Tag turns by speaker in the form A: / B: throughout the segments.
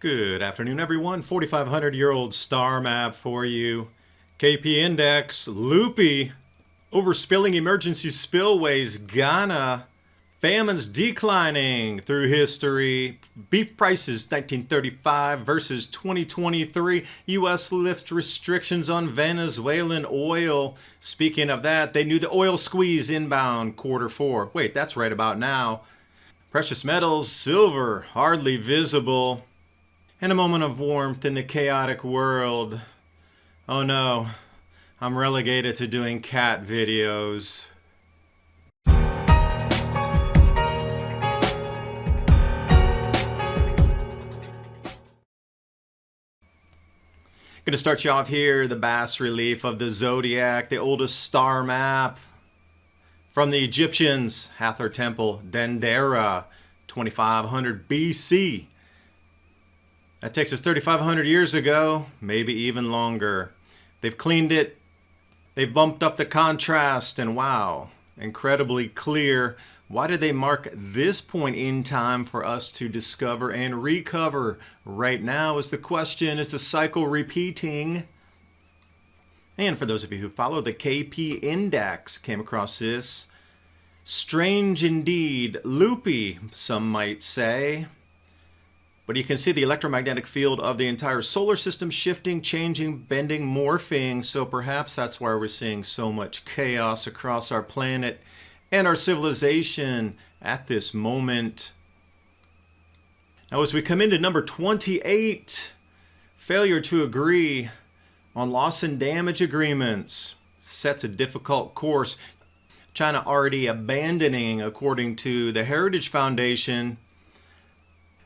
A: Good afternoon, everyone. 4,500-year-old star map for you. KP index, loopy. Overspilling emergency spillways, Ghana. Famines declining through history. Beef prices 1935 versus 2023. U.S. lifts restrictions on Venezuelan oil. Speaking of that, they knew the oil squeeze inbound Q4. Wait, that's right about now. Precious metals, silver, hardly visible. And a moment of warmth in the chaotic world. Oh no, I'm relegated to doing cat videos. Going to start you off here, the bas relief of the zodiac, the oldest star map from the Egyptians, Hathor Temple, Dendera, 2500 BC. That takes us 3,500 years ago, maybe even longer. They've cleaned it, they've bumped up the contrast, and wow, incredibly clear. Why did they mark this point in time for us to discover and recover? Right now is the question, is the cycle repeating? And for those of you who follow the KP index, came across this. Strange indeed, loopy, some might say. But you can see the electromagnetic field of the entire solar system shifting, changing, bending, morphing. So perhaps that's why we're seeing so much chaos across our planet and our civilization at this moment. Now as we come into number 28, failure to agree on loss and damage agreements sets a difficult course. China already abandoning, according to the Heritage Foundation.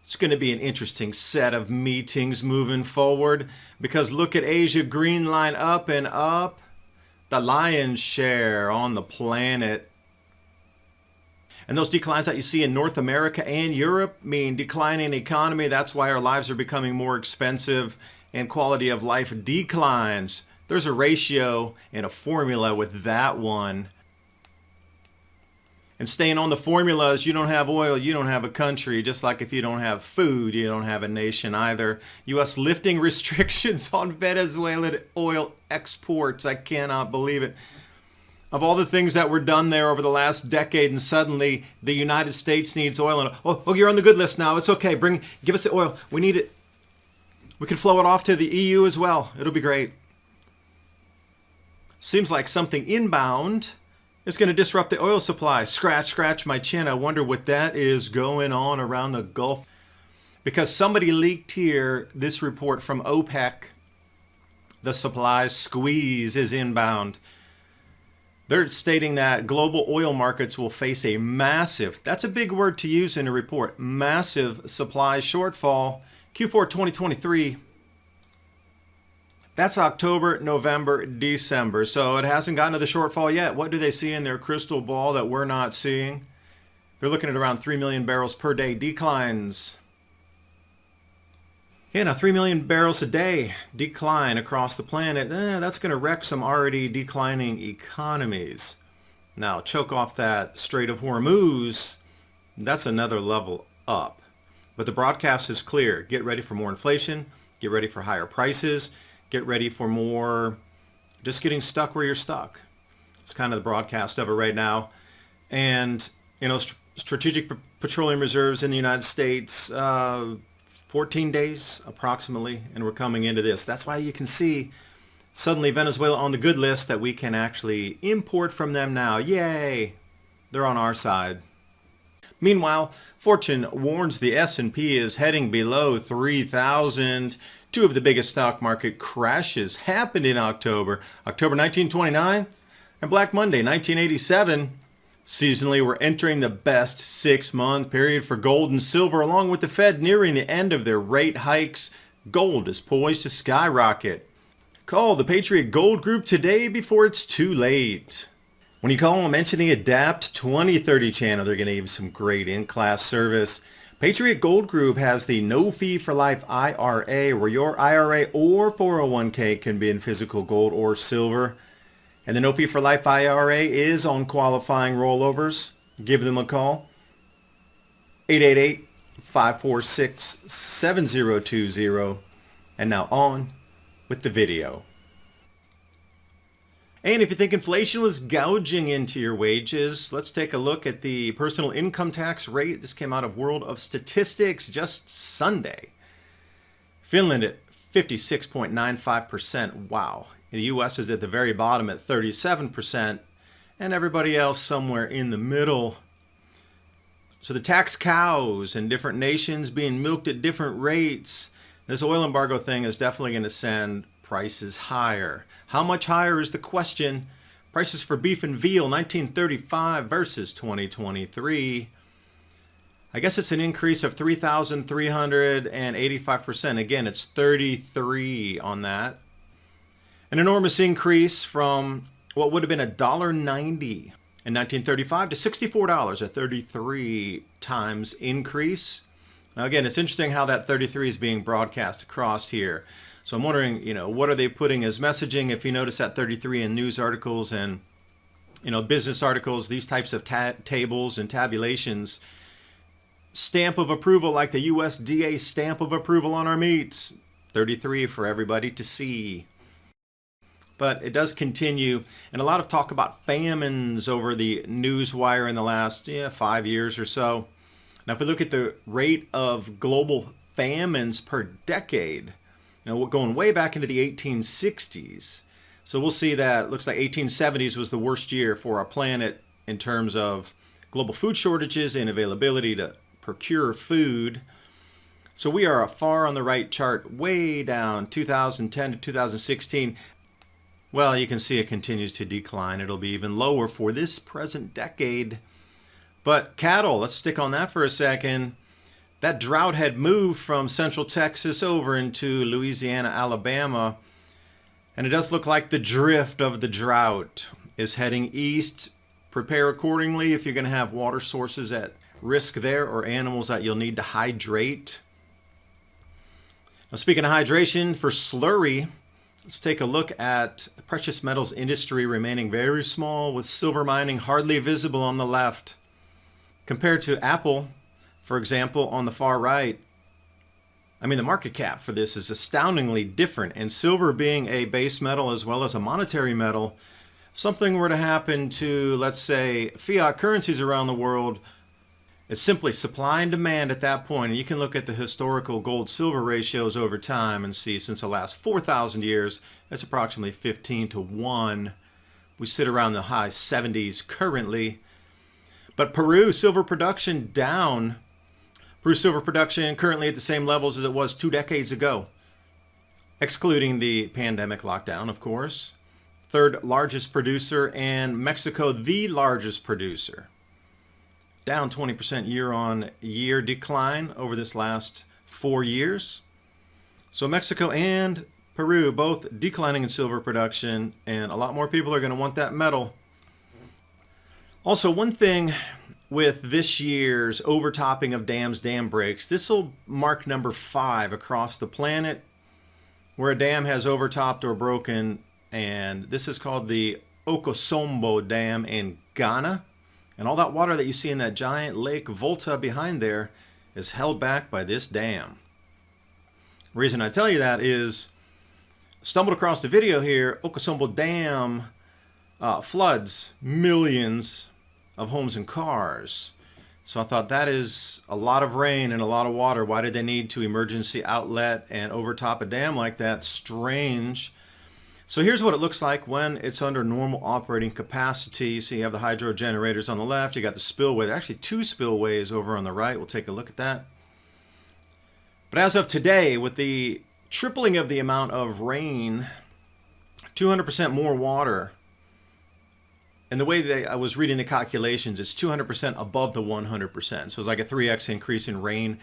A: It's going to be an interesting set of meetings moving forward because look at Asia, green line up and up, the lion's share on the planet. And those declines that you see in North America and Europe mean declining economy. That's why our lives are becoming more expensive and quality of life declines. There's a ratio and a formula with that one. And staying on the formulas, you don't have oil, you don't have a country. Just like if you don't have food, you don't have a nation either. U.S. lifting restrictions on Venezuelan oil exports. I cannot believe it. Of all the things that were done there over the last decade, and suddenly the United States needs oil. And oh, you're on the good list now. It's okay. Give us the oil. We need it. We can flow it off to the EU as well. It'll be great. Seems like something inbound is going to disrupt the oil supply. Scratch my chin. I wonder what that is going on around the Gulf. Because somebody leaked here this report from OPEC. The supply squeeze is inbound. They're stating that global oil markets will face a massive, that's a big word to use in a report, massive supply shortfall. Q4 2023. That's October, November, December. So it hasn't gotten to the shortfall yet. What do they see in their crystal ball that we're not seeing? They're looking at around 3 million barrels per day declines. Yeah, now 3 million barrels a day decline across the planet. That's going to wreck some already declining economies. Now, choke off that Strait of Hormuz. That's another level up. But the broadcast is clear. Get ready for more inflation. Get ready for higher prices. Get ready for more just getting stuck where you're stuck. It's kind of the broadcast of it right now. And, strategic petroleum reserves in the United States, 14 days approximately, and we're coming into this. That's why you can see suddenly Venezuela on the good list that we can actually import from them now. Yay! They're on our side. Meanwhile, Fortune warns the S&P is heading below 3,000. Two of the biggest stock market crashes happened in October 1929 and Black Monday 1987. Seasonally, we're entering the best 6-month period for gold and silver, along with the Fed nearing the end of their rate hikes. Gold is poised to skyrocket. Call the Patriot Gold Group today before it's too late. When you call them, mention the Adapt 2030 channel. They're going to give you some great in-class service. Patriot Gold Group has the no fee for life IRA, where your IRA or 401k can be in physical gold or silver. And the no fee for life IRA is on qualifying rollovers. Give them a call. 888 546-7020. And now on with the video. And if you think inflation was gouging into your wages, let's take a look at the personal income tax rate. This came out of World of Statistics just Sunday. Finland at 56.95%. Wow. The US is at the very bottom at 37%, and everybody else somewhere in the middle. So the tax cows in different nations being milked at different rates. This oil embargo thing is definitely going to send prices higher. How much higher is the question? Prices for beef and veal, 1935 versus 2023. I guess it's an increase of 3,385%. Again, it's 33 on that. An enormous increase from what would have been $1.90 in 1935 to $64, a 33 times increase. Now again, it's interesting how that 33 is being broadcast across here. So I'm wondering, what are they putting as messaging? If you notice that 33 in news articles and, business articles, these types of tables and tabulations, stamp of approval like the USDA stamp of approval on our meats, 33 for everybody to see. But it does continue, and a lot of talk about famines over the news wire in the last 5 years or so. Now, if we look at the rate of global famines per decade, we're going way back into the 1860s. So we'll see that it looks like 1870s was the worst year for our planet in terms of global food shortages and availability to procure food. So we are far on the right chart, way down 2010 to 2016. Well, you can see it continues to decline. It'll be even lower for this present decade. But cattle, let's stick on that for a second. That drought had moved from central Texas over into Louisiana, Alabama. And it does look like the drift of the drought is heading east. Prepare accordingly if you're going to have water sources at risk there or animals that you'll need to hydrate. Now, speaking of hydration, for slurry, let's take a look at the precious metals industry remaining very small, with silver mining hardly visible on the left. Compared to Apple, for example, on the far right, the market cap for this is astoundingly different. And silver being a base metal as well as a monetary metal, something were to happen to, let's say, fiat currencies around the world, it's simply supply and demand at that point. And you can look at the historical gold-silver ratios over time and see since the last 4,000 years, it's approximately 15 to 1. We sit around the high 70s currently. But Peru, silver production down. Peru silver production currently at the same levels as it was 2 decades ago, excluding the pandemic lockdown, of course. Third largest producer, and Mexico the largest producer. Down 20% year-on-year decline over this last 4 years. So Mexico and Peru both declining in silver production, and a lot more people are going to want that metal. Also, one thing with this year's overtopping of dams, dam breaks, this will mark number 5 across the planet where a dam has overtopped or broken, and this is called the Okosombo Dam in Ghana. And all that water that you see in that giant lake Volta behind there is held back by this dam. The reason I tell you that is, stumbled across the video here, Okosombo Dam floods millions of homes and cars. So I thought that is a lot of rain and a lot of water. Why did they need to emergency outlet and overtop a dam like that? Strange. So here's what it looks like when it's under normal operating capacity. So you have the hydro generators on the left. You got the spillway. There are actually 2 spillways over on the right. We'll take a look at that. But as of today, with the tripling of the amount of rain, 200% more water, and the way that I was reading the calculations, it's 200% above the 100%. So it's like a 3x increase in rain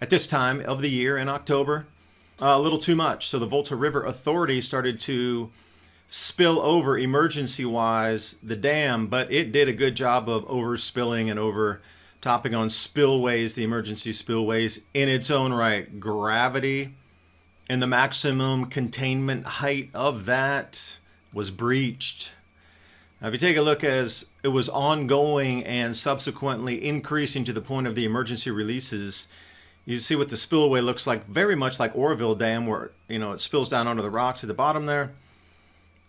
A: at this time of the year in October. A little too much. So the Volta River Authority started to spill over emergency-wise the dam, but it did a good job of overspilling and overtopping on spillways, the emergency spillways in its own right. Gravity and the maximum containment height of that was breached. Now, if you take a look, as it was ongoing and subsequently increasing to the point of the emergency releases, You see what the spillway looks like, very much like Oroville Dam, where it spills down onto the rocks at the bottom there.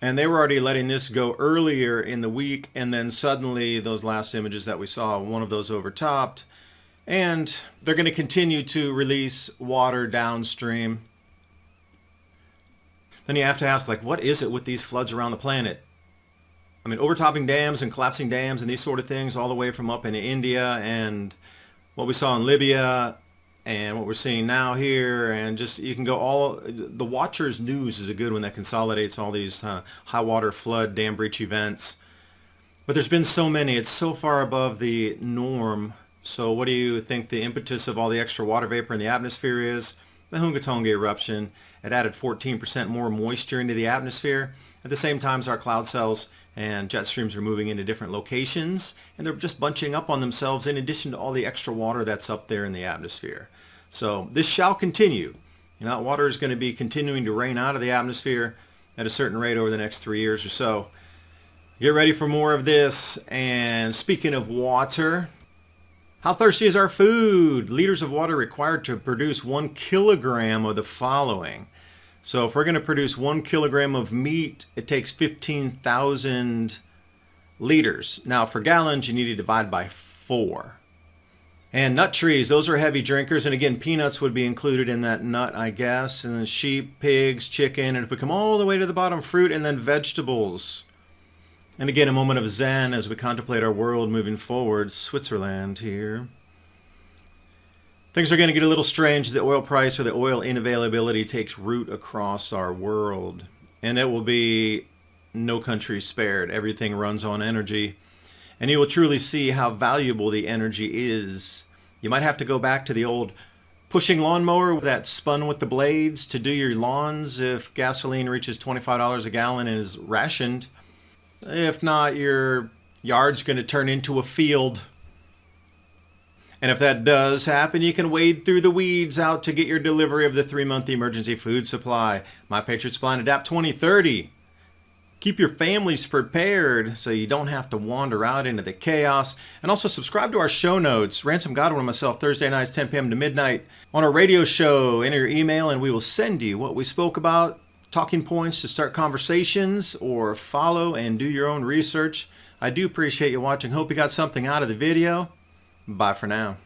A: And they were already letting this go earlier in the week, and then suddenly those last images that we saw, one of those overtopped. And they're going to continue to release water downstream. Then you have to ask, what is it with these floods around the planet? I mean, overtopping dams and collapsing dams and these sort of things all the way from up in India, and what we saw in Libya and what we're seeing now here, and just you can go the Watchers News is a good one that consolidates all these high water, flood, dam breach events. But there's been so many, it's so far above the norm. So what do you think the impetus of all the extra water vapor in the atmosphere is? The Hungatonga eruption. It added 14% more moisture into the atmosphere. At the same time as our cloud cells and jet streams are moving into different locations, and they're just bunching up on themselves in addition to all the extra water that's up there in the atmosphere. So this shall continue. That water is going to be continuing to rain out of the atmosphere at a certain rate over the next 3 years or so. Get ready for more of this. And speaking of water, how thirsty is our food? Liters of water required to produce 1 kilogram of the following. So if we're going to produce 1 kilogram of meat, it takes 15,000 liters. Now for gallons, you need to divide by 4. And nut trees, those are heavy drinkers. And again, peanuts would be included in that nut, I guess. And then sheep, pigs, chicken. And if we come all the way to the bottom, fruit and then vegetables. And again, a moment of Zen as we contemplate our world moving forward. Switzerland here. Things are going to get a little strange as the oil price or the oil inavailability takes root across our world. And it will be no country spared. Everything runs on energy. And you will truly see how valuable the energy is. You might have to go back to the old pushing lawnmower that spun with the blades to do your lawns if gasoline reaches $25 a gallon and is rationed. If not, your yard's going to turn into a field. And if that does happen, you can wade through the weeds out to get your delivery of the 3-month emergency food supply. My Patriot Supply and Adapt 2030. Keep your families prepared so you don't have to wander out into the chaos. And also subscribe to our show notes. Ransom Godwin and myself, Thursday nights, 10 p.m. to midnight. On our radio show, enter your email and we will send you what we spoke about, talking points to start conversations, or follow and do your own research. I do appreciate you watching. Hope you got something out of the video. Bye for now.